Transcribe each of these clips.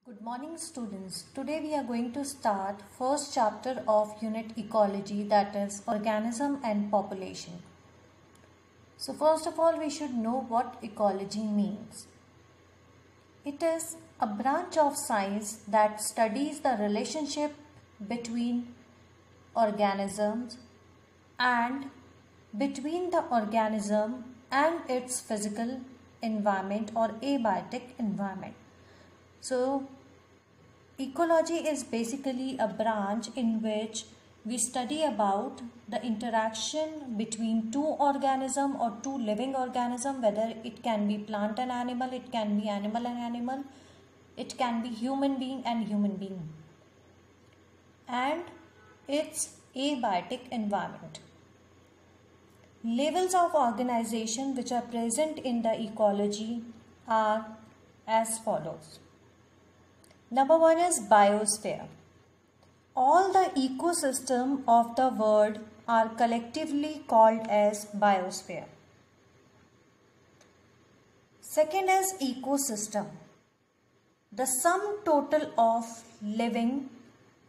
Good morning students. Today we are going to start first chapter of unit ecology, that is organism and population. So first of all we should know what ecology means. It is a branch of science that studies the relationship between organisms and between the organism and its physical environment or abiotic environment. So, ecology is basically a branch in which we study about the interaction between two organisms or two living organisms, whether it can be plant and animal, it can be animal and animal, it can be human being and human being, and its abiotic environment. Levels of organization which are present in the ecology are as follows. Number one is biosphere. All the ecosystem of the world are collectively called as biosphere. Second is ecosystem. The sum total of living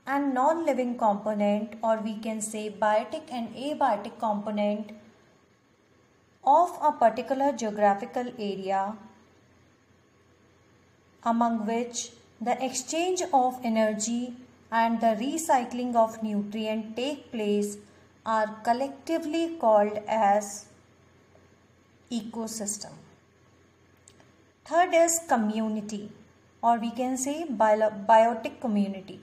and non-living component, or we can say biotic and abiotic component of a particular geographical area, among which the exchange of energy and the recycling of nutrient take place, are collectively called as ecosystem. Third is community, or we can say biotic community.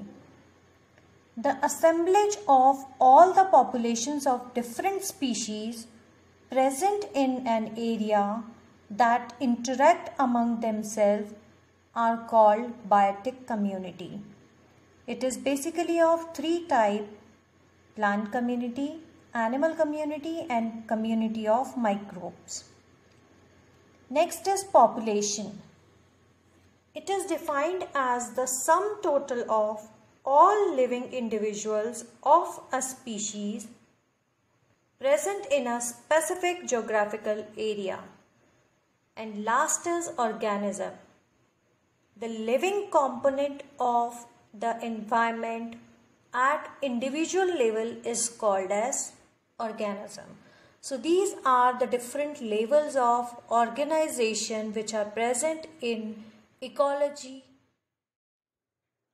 The assemblage of all the populations of different species present in an area that interact among themselves are called biotic community. It is basically of three types: plant community, animal community, and community of microbes. Next is population. It is defined as the sum total of all living individuals of a species present in a specific geographical area. And last is organism. The living component of the environment at individual level is called as organism. So these are the different levels of organization which are present in ecology.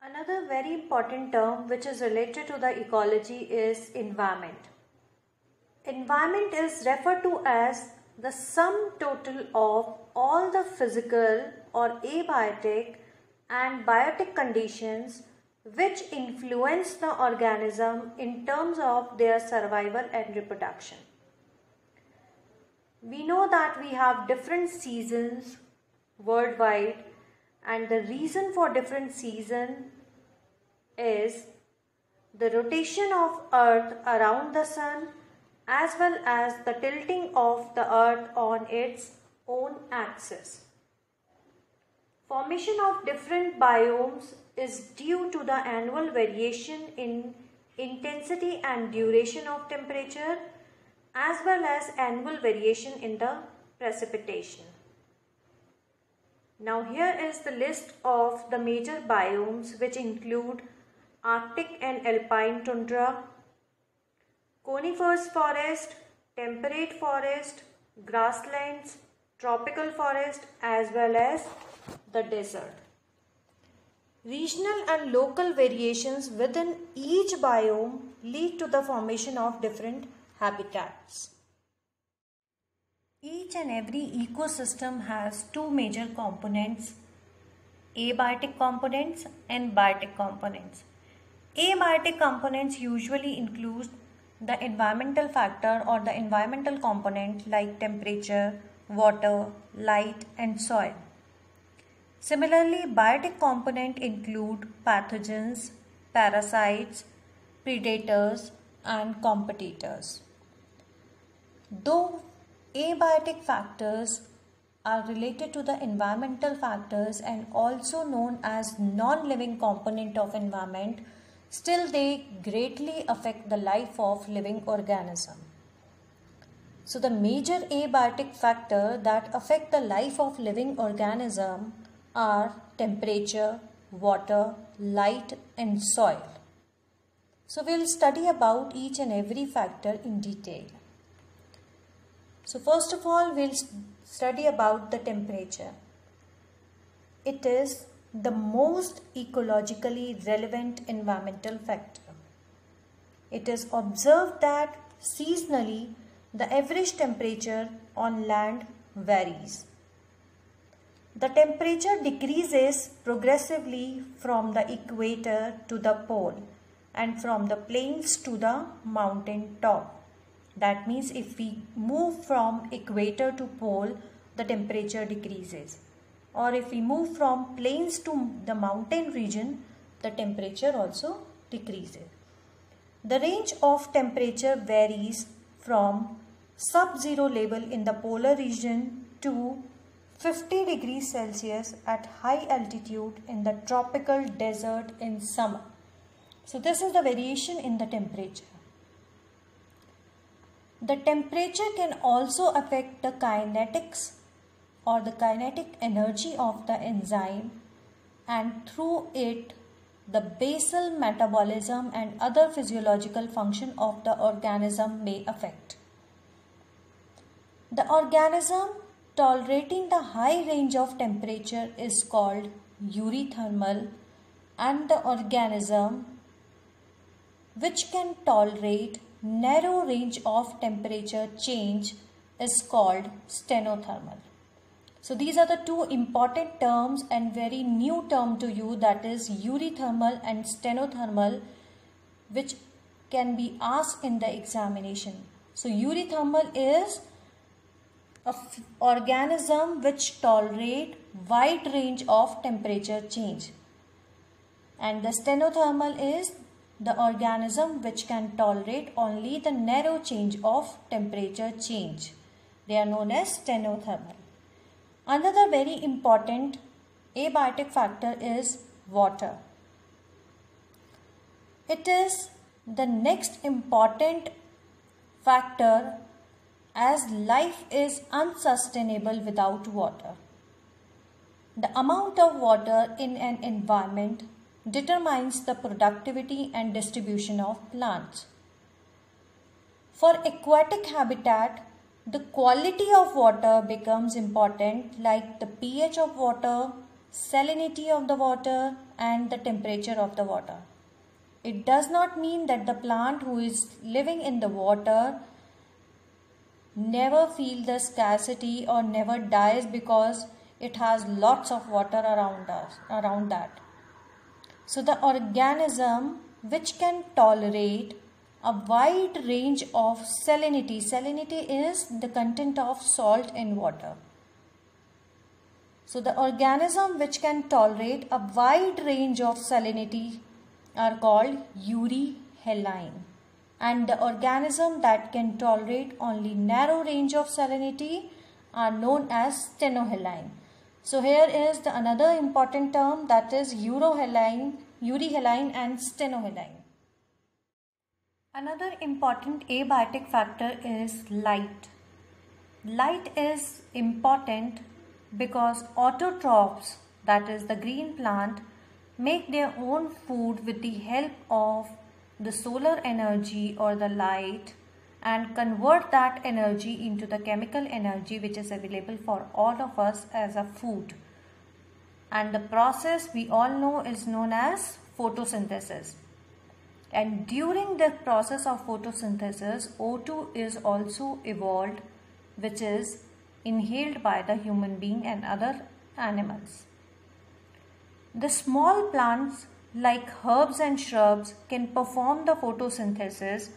Another very important term which is related to the ecology is environment. Environment is referred to as the sum total of all the physical or abiotic and biotic conditions which influence the organism in terms of their survival and reproduction. We know that we have different seasons worldwide, and the reason for different season is the rotation of Earth around the Sun, as well as the tilting of the Earth on its own axis. Formation of different biomes is due to the annual variation in intensity and duration of temperature, as well as annual variation in the precipitation. Now here is the list of the major biomes, which include Arctic and alpine tundra, conifers forest, temperate forest, grasslands, tropical forest, as well as the desert. Regional and local variations within each biome lead to the formation of different habitats. Each and every ecosystem has two major components: abiotic components and biotic components. Abiotic components usually include the environmental factor or the environmental component like temperature, water, light, and soil. Similarly, biotic component include pathogens, parasites, predators, and competitors. Though abiotic factors are related to the environmental factors and also known as non-living component of environment, still they greatly affect the life of living organism. So the major abiotic factor that affect the life of living organism are temperature, water, light and soil. So we'll study about each and every factor in detail. So first of all, we'll study about the temperature. It is the most ecologically relevant environmental factor. It is observed that seasonally the average temperature on land varies. The temperature decreases progressively from the equator to the pole and from the plains to the mountain top. That means if we move from equator to pole, the temperature decreases. Or if we move from plains to the mountain region, the temperature also decreases. The range of temperature varies from sub-zero level in the polar region to 50 degrees Celsius at high altitude in the tropical desert in summer. So this is the variation in the temperature. The temperature can also affect the kinetics or the kinetic energy of the enzyme, and through it the basal metabolism and other physiological function of the organism may affect. The organism tolerating the high range of temperature is called euthermal, and the organism which can tolerate narrow range of temperature change is called stenothermal. So these are the two important terms and very new term to you, that is euthermal and stenothermal, which can be asked in the examination. So euthermal is an organism which tolerate wide range of temperature change, and the stenothermal is the organism which can tolerate only the narrow change of temperature change. They are known as stenothermal. Another very important abiotic factor is water. It is the next important factor, as life is unsustainable without water. The amount of water in an environment determines the productivity and distribution of plants. For aquatic habitat, the quality of water becomes important, like the pH of water, salinity of the water and the temperature of the water. It does not mean that the plant who is living in the water never feel the scarcity or never dies because it has lots of water around that. So the organism which can tolerate a wide range of salinity. Salinity is the content of salt in water. So the organism which can tolerate a wide range of salinity are called euryhaline, and the organism that can tolerate only narrow range of salinity are known as stenohaline. So here is the another important term, that is euryhaline and stenohaline. Another important abiotic factor is light. Light is important because autotrophs, that is the green plant, make their own food with the help of the solar energy or the light and convert that energy into the chemical energy which is available for all of us as a food. And the process we all know is known as photosynthesis. And during the process of photosynthesis, O2 is also evolved, which is inhaled by the human being and other animals. The small plants like herbs and shrubs can perform the photosynthesis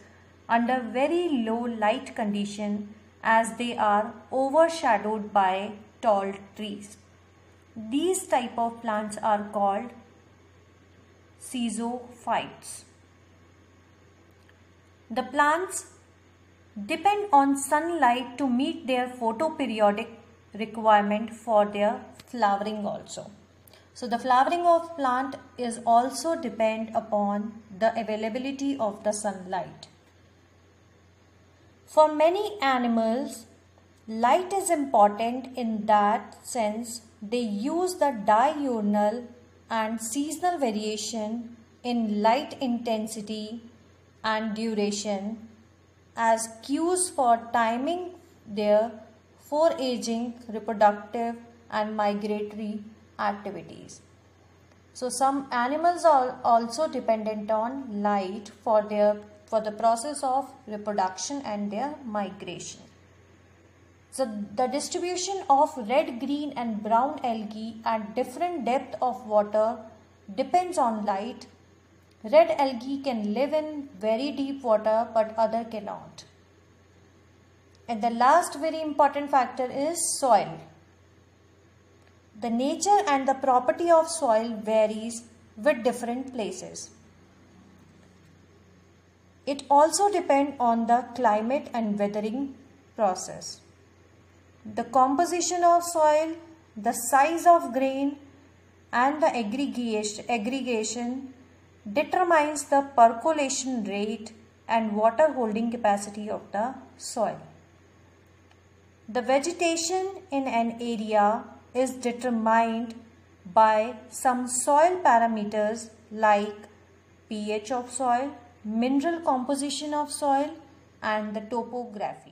under very low light condition, as they are overshadowed by tall trees. These type of plants are called caesophytes. The plants depend on sunlight to meet their photoperiodic requirement for their flowering also. So the flowering of plant is also depend upon the availability of the sunlight. For many animals, light is important in that sense they use the diurnal and seasonal variation in light intensity and duration as cues for timing their foraging, reproductive and migratory activities. So some animals are also dependent on light for the process of reproduction and their migration. So the distribution of red, green and brown algae at different depth of water depends on light. Red algae can live in very deep water but other cannot. And the last very important factor is soil. The nature and the property of soil varies with different places. It also depends on the climate and weathering process. The composition of soil, the size of grain and the aggregation determines the percolation rate and water holding capacity of the soil. The vegetation in an area is determined by some soil parameters like pH of soil, mineral composition of soil and the topography.